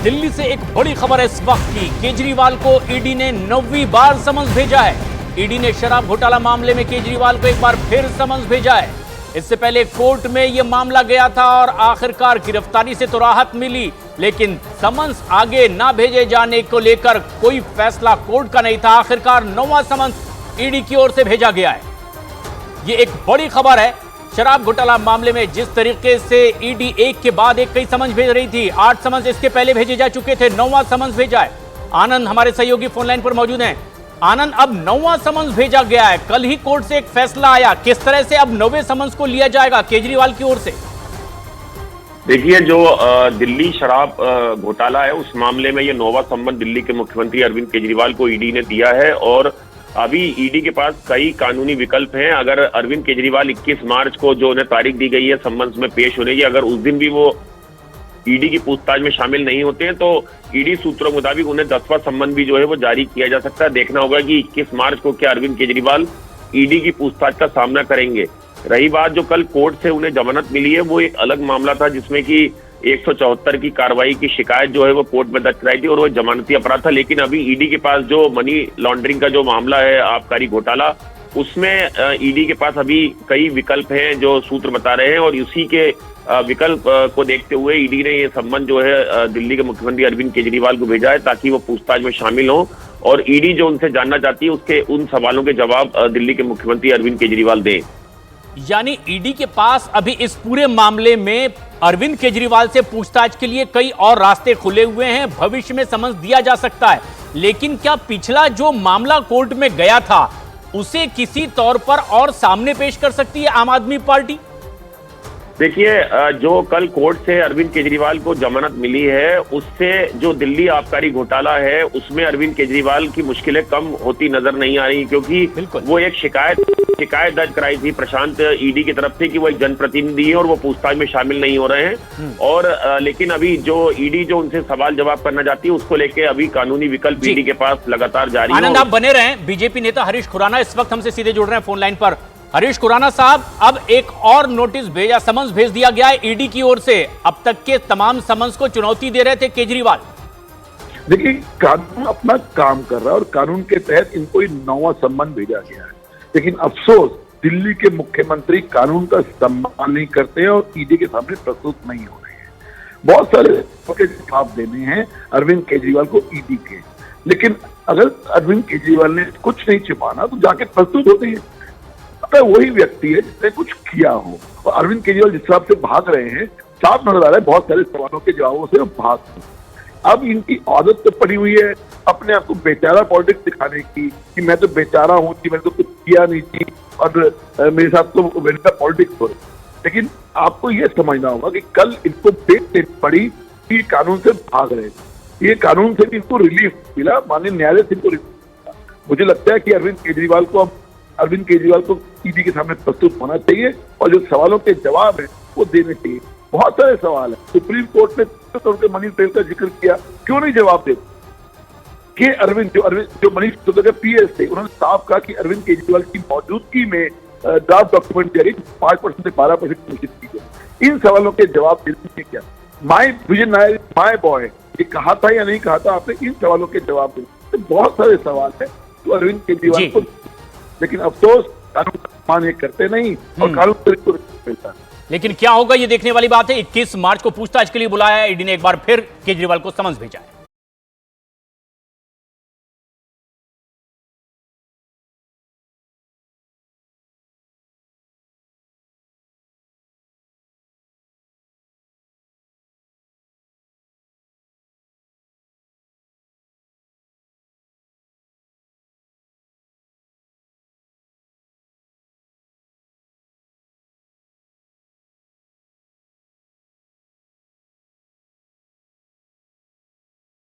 दिल्ली से एक बड़ी खबर है इस वक्त की। केजरीवाल को ईडी ने 9वीं बार समन्स भेजा है। ईडी ने शराब घोटाला मामले में केजरीवाल को एक बार फिर समन्स भेजा है। इससे पहले कोर्ट में यह मामला गया था और आखिरकार गिरफ्तारी से तो राहत मिली, लेकिन समन्स आगे ना भेजे जाने को लेकर कोई फैसला कोर्ट का नहीं था। आखिरकार 9वां समन्स ईडी की ओर से भेजा गया है। यह एक बड़ी खबर है। शराब घोटाला मामले में जिस तरीके से ईडी एक के बाद एक कई समन्स भेज रही थी, 8 समन्स इसके पहले भेजे जा चुके थे, 9वां समन्स भेजा है। आनंद हमारे सहयोगी फोन लाइन पर मौजूद हैं। आनंद, अब 9वां समन्स भेजा गया है। कल ही कोर्ट से एक फैसला आया, किस तरह से अब 9वें समन्स को लिया जाएगा केजरीवाल की ओर से? देखिए, जो दिल्ली शराब घोटाला है उस मामले में ये 9वां समन दिल्ली के मुख्यमंत्री अरविंद केजरीवाल को ईडी ने दिया है और अभी ईडी के पास कई कानूनी विकल्प हैं। अगर अरविंद केजरीवाल 21 मार्च को जो उन्हें तारीख दी गई है समन्स में पेश होने की, अगर उस दिन भी वो ईडी की पूछताछ में शामिल नहीं होते हैं तो ईडी सूत्रों के मुताबिक उन्हें 10वां समन भी जो है वो जारी किया जा सकता है। देखना होगा कि 21 मार्च को क्या अरविंद केजरीवाल ईडी की पूछताछ का सामना करेंगे। रही बात जो कल कोर्ट से उन्हें जमानत मिली है, वो एक अलग मामला था जिसमें कि 174 की कार्रवाई की शिकायत जो है वो कोर्ट में दर्ज कराई थी और वो जमानती अपराध था। लेकिन अभी ईडी के पास जो मनी लॉन्ड्रिंग का जो मामला है, आबकारी घोटाला, उसमें ईडी के पास अभी कई विकल्प हैं जो सूत्र बता रहे हैं और उसी के विकल्प को देखते हुए ईडी ने ये सम्मन जो है दिल्ली के मुख्यमंत्री अरविंद केजरीवाल को भेजा है ताकि वो पूछताछ में शामिल हो और ईडी जो उनसे जानना चाहती है उसके उन सवालों के जवाब दिल्ली के मुख्यमंत्री अरविंद केजरीवाल दें। यानी ईडी के पास अभी इस पूरे मामले में अरविंद केजरीवाल से पूछताछ के लिए कई और रास्ते खुले हुए हैं। भविष्य में समन्स दिया जा सकता है, लेकिन क्या पिछला जो मामला कोर्ट में गया था उसे किसी तौर पर और सामने पेश कर सकती है आम आदमी पार्टी? देखिए, जो कल कोर्ट से अरविंद केजरीवाल को जमानत मिली है उससे जो दिल्ली आबकारी घोटाला है उसमें अरविंद केजरीवाल की मुश्किलें कम होती नजर नहीं आ रही, क्योंकि वो एक शिकायत दर्ज कराई थी प्रशांत ईडी की तरफ से कि वो एक जनप्रतिनिधि है और वो पूछताछ में शामिल नहीं हो रहे हैं। और लेकिन अभी जो ईडी जो उनसे सवाल जवाब करना चाहती है उसको लेके अभी कानूनी विकल्प ईडी के पास लगातार जारी है। आनंद, आप बने रहें। बीजेपी नेता हरीश खुराना इस वक्त हमसे सीधे जुड़ रहे हैं फोन लाइन पर। हरीश खुराना साहब, अब एक और नोटिस भेजा, समन्स भेज दिया गया है ईडी की ओर से। अब तक के तमाम समन्स को चुनौती दे रहे थे केजरीवाल। देखिए, कानून अपना काम कर रहा है और कानून के तहत इनको 9वां सम्मन भेजा गया है, लेकिन अफसोस दिल्ली के मुख्यमंत्री कानून का सम्मान नहीं करते हैं और ईडी के सामने प्रस्तुत नहीं हो रहे हैं। बहुत सारे जवाब देने हैं अरविंद केजरीवाल को ईडी के, लेकिन अगर अरविंद केजरीवाल ने कुछ नहीं छिपाना तो जाके प्रस्तुत होते हैं। वही व्यक्ति है जिसने कुछ किया हो और अरविंद केजरीवाल जिस हिसाब से भाग रहे हैं, साफ नजर आ रहा है बहुत सारे सवालों के जवाबों से भाग रहे। अब इनकी आदत तो पड़ी हुई है अपने आप को बेचारा पॉलिटिक्स दिखाने की कि मैं तो बेचारा हूं, कि मैंने तो कुछ किया नहीं थी और मेरे साथ तो बेचारा पॉलिटिक्स हो रही। लेकिन आपको यह समझना होगा कि कल इनको बेच पड़ी कि कानून से भाग रहे, ये कानून से भी इनको रिलीफ मिला, माननीय न्यायालय से इनको रिलीफ मिला। मुझे लगता है कि अरविंद केजरीवाल को ईडी के सामने प्रस्तुत होना चाहिए और जो सवालों के जवाब है वो देने चाहिए। बहुत सारे सवाल है, सुप्रीम कोर्ट ने तो मनीष ट्रेल का जिक्र किया, क्यों नहीं जवाब देते कि जो मनीष सिसोदिया के पीएस थे, उन्होंने साफ कहा कि अरविंद केजरीवाल की मौजूदगी में ड्राफ्ट डॉक्यूमेंट जारी 5% से 12% घोषित की गई। इन सवालों के जवाब देने क्या my Vijay Nair my boy ये कहा था या नहीं कहा था, आपने इन सवालों के जवाब देने। तो बहुत सारे सवाल है तो अरविंद केजरीवाल को, लेकिन अफसोस कानून का सम्मान करते नहीं और कानून मिलता है। लेकिन क्या होगा ये देखने वाली बात है। 21 मार्च को पूछताछ के लिए बुलाया है ईडी ने, एक बार फिर केजरीवाल को समन्स भेजा है।